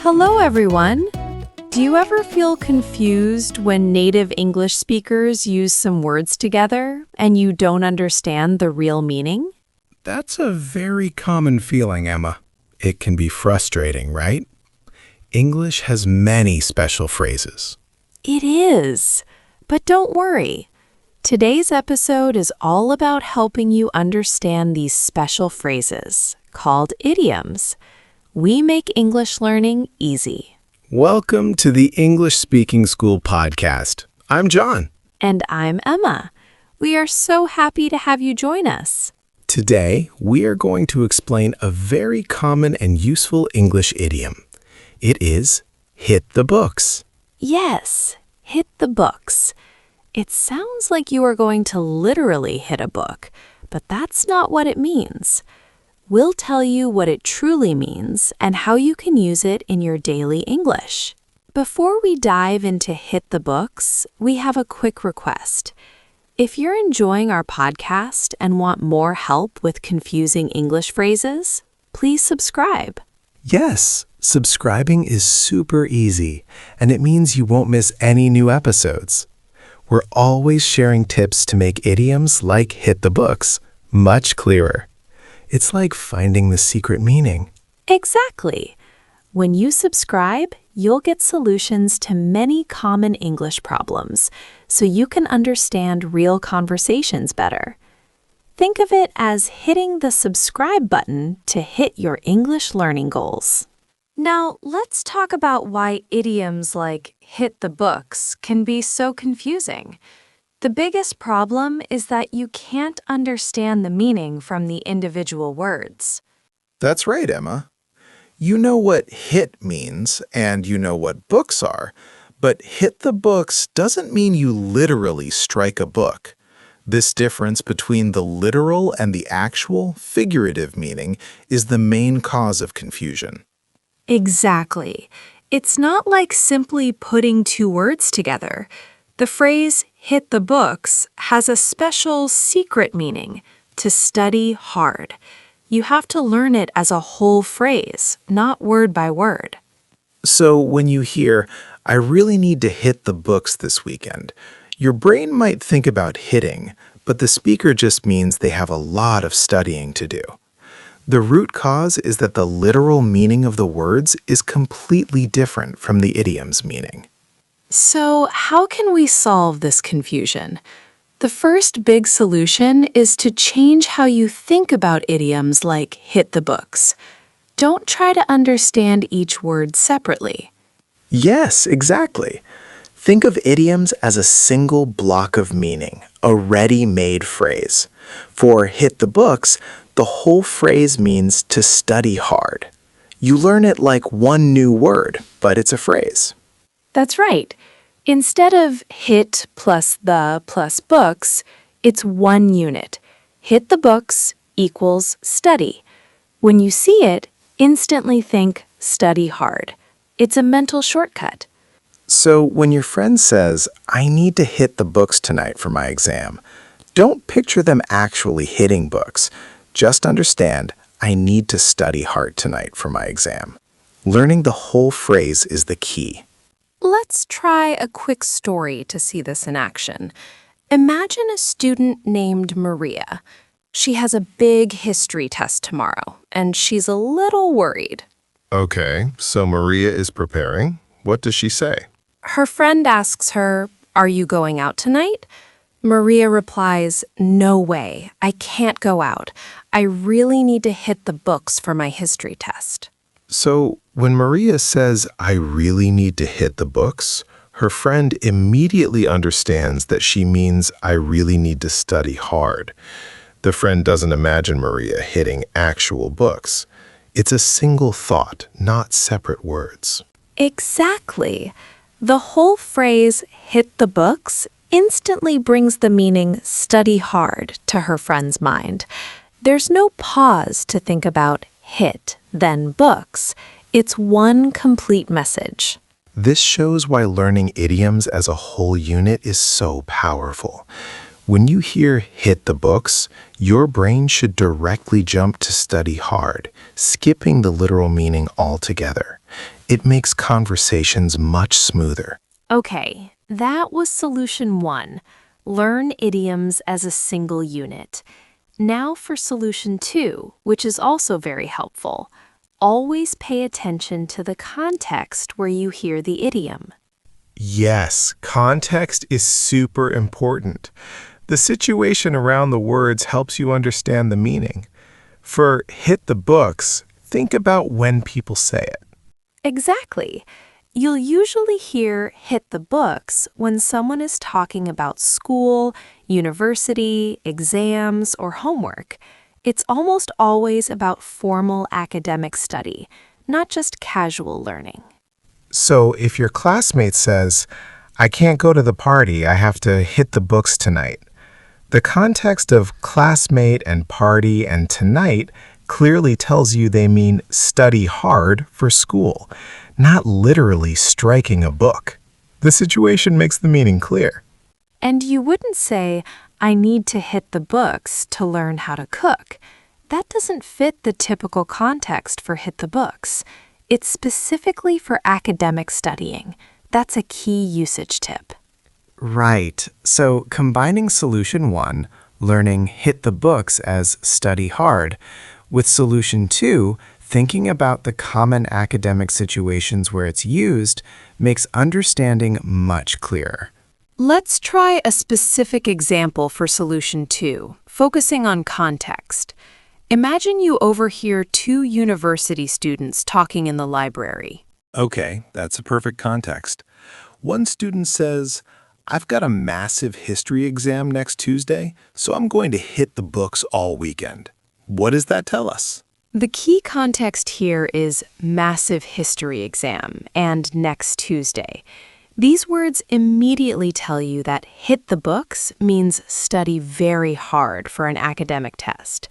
Hello, everyone. Do you ever feel confused when native English speakers use some words together and you don't understand the real meaning? That's a very common feeling, Emma. It can be frustrating, right? English has many special phrases. It is. But don't worry. Today's episode is all about helping you understand these special phrases, called idioms. We make English learning easy. Welcome to the English Speaking School podcast. I'm John. And I'm Emma. We are so happy to have you join us. Today, we are going to explain a very common and useful English idiom. It is hit the books. Yes, hit the books. It sounds like you are going to literally hit a book, but that's not what it means. We'll tell you what it truly means and how you can use it in your daily English. Before we dive into hit the books, we have a quick request. If you're enjoying our podcast and want more help with confusing English phrases, please subscribe. Yes, subscribing is super easy, and it means you won't miss any new episodes. We're always sharing tips to make idioms like hit the books much clearer. It's like finding the secret meaning. Exactly. When you subscribe, you'll get solutions to many common English problems, so you can understand real conversations better. Think of it as hitting the subscribe button to hit your English learning goals. Now, let's talk about why idioms like hit the books can be so confusing. The biggest problem is that you can't understand the meaning from the individual words. That's right, Emma. You know what hit means, and you know what books are, but hit the books doesn't mean you literally strike a book. This difference between the literal and the actual, figurative meaning is the main cause of confusion. Exactly. It's not like simply putting two words together. The phrase hit the books has a special secret meaning, to study hard. You have to learn it as a whole phrase, not word by word. So when you hear, I really need to hit the books this weekend, your brain might think about hitting, but the speaker just means they have a lot of studying to do. The root cause is that the literal meaning of the words is completely different from the idiom's meaning. So, how can we solve this confusion? The first big solution is to change how you think about idioms like hit the books. Don't try to understand each word separately. Yes, exactly. Think of idioms as a single block of meaning, a ready-made phrase. For hit the books, the whole phrase means to study hard. You learn it like one new word, but it's a phrase. That's right. Instead of hit plus the plus books, it's one unit. Hit the books equals study. When you see it, instantly think study hard. It's a mental shortcut. So when your friend says, I need to hit the books tonight for my exam, don't picture them actually hitting books. Just understand, I need to study hard tonight for my exam. Learning the whole phrase is the key. Let's try a quick story to see this in action. Imagine a student named Maria. She has a big history test tomorrow, and she's a little worried. Okay, so Maria is preparing. What does she say? Her friend asks her, "Are you going out tonight?" Maria replies, "No way. I can't go out. I really need to hit the books for my history test." So when Maria says, I really need to hit the books, her friend immediately understands that she means I really need to study hard. The friend doesn't imagine Maria hitting actual books. It's a single thought, not separate words. Exactly. The whole phrase, hit the books, instantly brings the meaning study hard to her friend's mind. There's no pause to think about hit, then books. It's one complete message. This shows why learning idioms as a whole unit is so powerful. When you hear hit the books, your brain should directly jump to study hard, skipping the literal meaning altogether. It makes conversations much smoother. Okay, that was solution 1. Learn idioms as a single unit. Now for solution 2, which is also very helpful. Always pay attention to the context where you hear the idiom. Yes, context is super important. The situation around the words helps you understand the meaning. For hit the books, think about when people say it. Exactly. You'll usually hear hit the books when someone is talking about school, university, exams, or homework. It's almost always about formal academic study, not just casual learning. So if your classmate says, I can't go to the party, I have to hit the books tonight, the context of classmate and party and tonight clearly tells you they mean study hard for school, not literally striking a book. The situation makes the meaning clear. And you wouldn't say, I need to hit the books to learn how to cook. That doesn't fit the typical context for hit the books. It's specifically for academic studying. That's a key usage tip. Right. So combining solution 1, learning hit the books as study hard, with solution 2, thinking about the common academic situations where it's used, makes understanding much clearer. Let's try a specific example for solution 2, focusing on context. Imagine you overhear 2 university students talking in the library. Okay, that's a perfect context. One student says, I've got a massive history exam next Tuesday, so I'm going to hit the books all weekend. What does that tell us? The key context here is massive history exam and next Tuesday. These words immediately tell you that hit the books means study very hard for an academic test.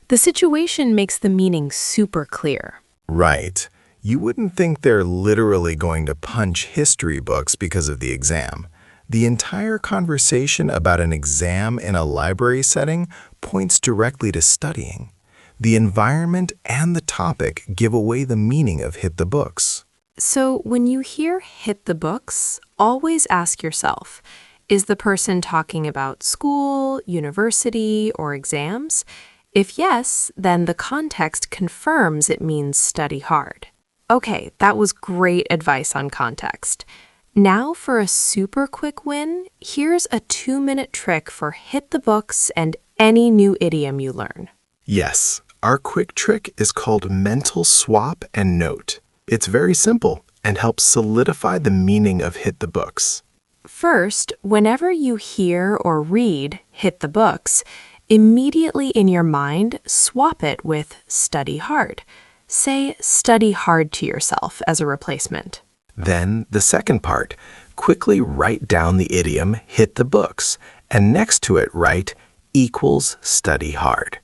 The situation makes the meaning super clear. Right. You wouldn't think they're literally going to punch history books because of the exam. The entire conversation about an exam in a library setting points directly to studying. The environment and the topic give away the meaning of hit the books. So when you hear hit the books, always ask yourself, is the person talking about school, university, or exams? If yes, then the context confirms it means study hard. Okay, that was great advice on context. Now for a super quick win, here's a 2-minute trick for hit the books and any new idiom you learn. Yes, our quick trick is called mental swap and note. It's very simple and helps solidify the meaning of hit the books. First, whenever you hear or read hit the books, immediately in your mind, swap it with study hard. Say study hard to yourself as a replacement. Then, the second part, quickly write down the idiom hit the books, and next to it write equals study hard.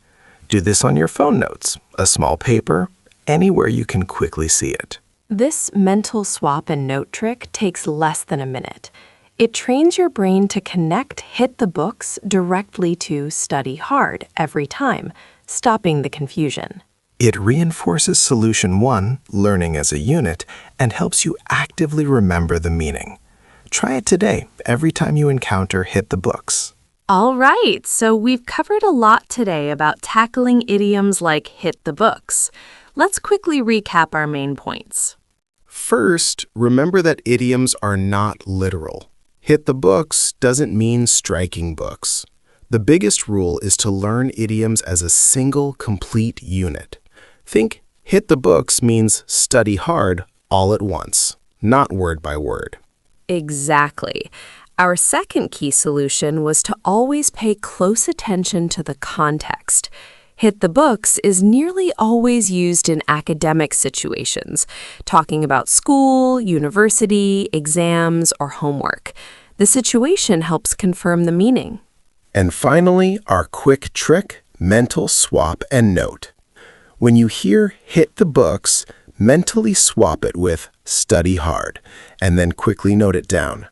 Do this on your phone notes, a small paper, anywhere you can quickly see it. This mental swap and note trick takes less than a minute. It trains your brain to connect hit the books directly to study hard every time, stopping the confusion. It reinforces solution 1, learning as a unit, and helps you actively remember the meaning. Try it today, every time you encounter hit the books. All right, so we've covered a lot today about tackling idioms like hit the books. Let's quickly recap our main points. First, remember that idioms are not literal. Hit the books doesn't mean striking books. The biggest rule is to learn idioms as a single, complete unit. Think hit the books means study hard all at once, not word by word. Exactly. Our second key solution was to always pay close attention to the context. Hit the books is nearly always used in academic situations, talking about school, university, exams, or homework. The situation helps confirm the meaning. And finally, our quick trick, mental swap and note. When you hear hit the books, mentally swap it with study hard, and then quickly note it down.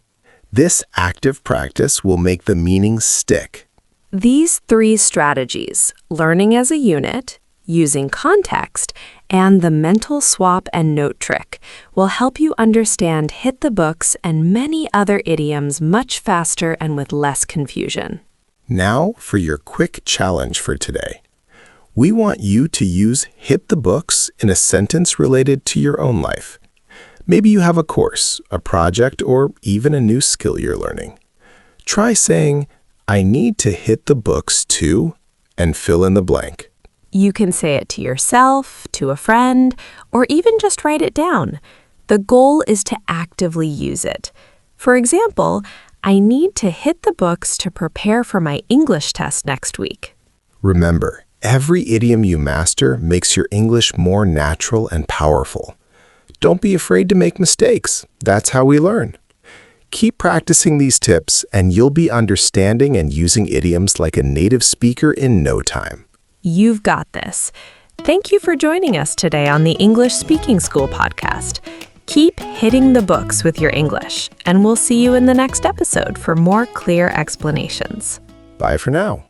This active practice will make the meaning stick. These 3 strategies, learning as a unit, using context, and the mental swap and note trick will help you understand hit the books and many other idioms much faster and with less confusion. Now for your quick challenge for today. We want you to use hit the books in a sentence related to your own life. Maybe you have a course, a project, or even a new skill you're learning. Try saying, I need to hit the books to, and fill in the blank. You can say it to yourself, to a friend, or even just write it down. The goal is to actively use it. For example, I need to hit the books to prepare for my English test next week. Remember, every idiom you master makes your English more natural and powerful. Don't be afraid to make mistakes. That's how we learn. Keep practicing these tips, and you'll be understanding and using idioms like a native speaker in no time. You've got this. Thank you for joining us today on the English Speaking School podcast. Keep hitting the books with your English, and we'll see you in the next episode for more clear explanations. Bye for now.